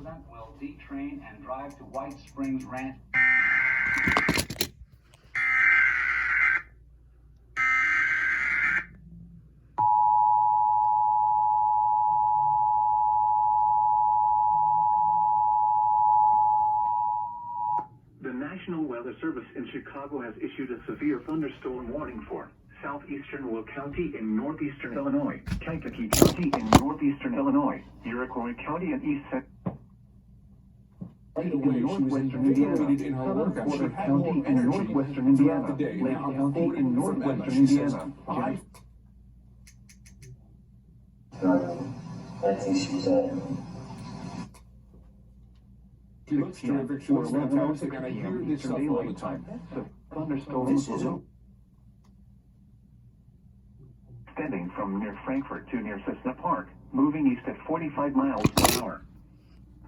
president will detrain and drive to White Springs Ranch. The National Weather Service in Chicago has issued a severe thunderstorm warning for southeastern Will County in northeastern Illinois, Kankakee County in northeastern Illinois, Iroquois County and east northwestern Indiana, Southern Porter County in northwestern Indiana, Lake County in northwestern Indiana. I think she's at. She looks terrific. She looks fantastic, and I hear this stuff all the time. The thunderstorms were extending from near Frankfort to near Cessna Park, moving east at 45 miles per hour.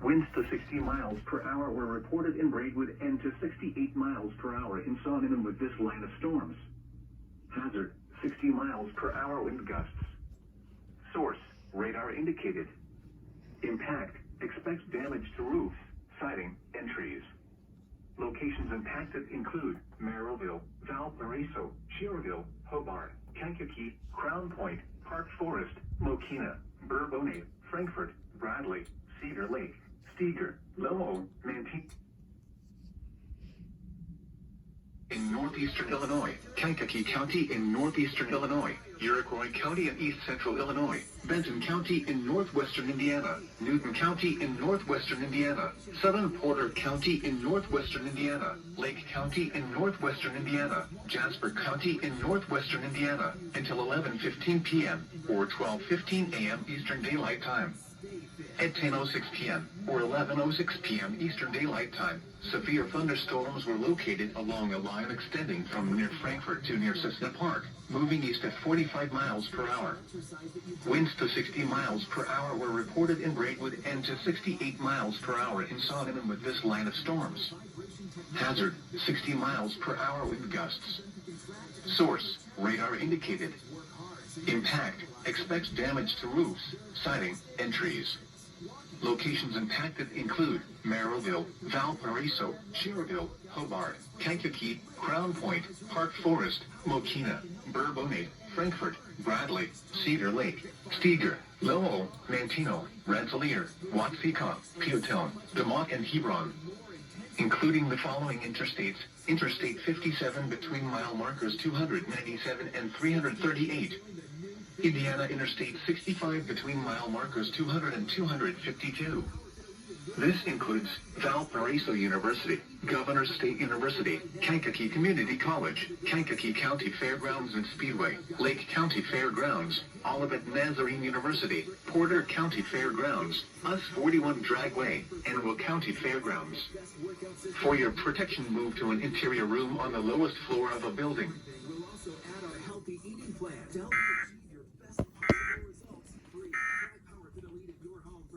Winds to 60 miles per hour were reported in Braidwood and to 68 miles per hour in Saugerman with this line of storms. Hazard, 60 miles per hour wind gusts. Source, radar indicated. Impact, expects damage to roofs, siding, and trees. Locations impacted include Merrillville, Valparaiso, Schererville, Hobart, Kankakee, Crown Point, Park Forest, Mokina, Bourbonnais, Frankfort, Bradley, Cedar Lake, Steger, Lowell, Mantine. In northeastern Illinois, Kankakee County in northeastern Illinois, Iroquois County in east central Illinois, Benton County in northwestern Indiana, Newton County in northwestern Indiana, Southern Porter County in northwestern Indiana, Lake County in northwestern Indiana, Jasper County in northwestern Indiana, until 11:15 p.m. or 12:15 a.m. Eastern Daylight Time. At 10:06 p.m. or 11:06 p.m. Eastern Daylight Time, severe thunderstorms were located along a line extending from near Frankfort to near Cessna Park, moving east at 45 miles per hour. Winds to 60 miles per hour were reported in Braidwood and to 68 miles per hour in Saugerman with this line of storms. Hazard, 60 miles per hour wind gusts. Source, radar indicated. Impact, expects damage to roofs, siding, and trees. Locations impacted include Merrillville, Valparaiso, Schererville, Hobart, Kankakee, Crown Point, Park Forest, Mokina, Bourbonnais, Frankfort, Bradley, Cedar Lake, Steger, Lowell, Mantino, Rensselaer, Watseka, Peotone, DeMotte, and Hebron. Including the following interstates: Interstate 57 between mile markers 297 and 338. Indiana Interstate 65 between mile markers 200 and 252. This includes Valparaiso University, Governors State University, Kankakee Community College, Kankakee County Fairgrounds and Speedway, Lake County Fairgrounds, Olivet Nazarene University, Porter County Fairgrounds, US 41 Dragway, and Will County Fairgrounds. For your protection, move to an interior room on the lowest floor of a building. We'll also add our healthy eating plan.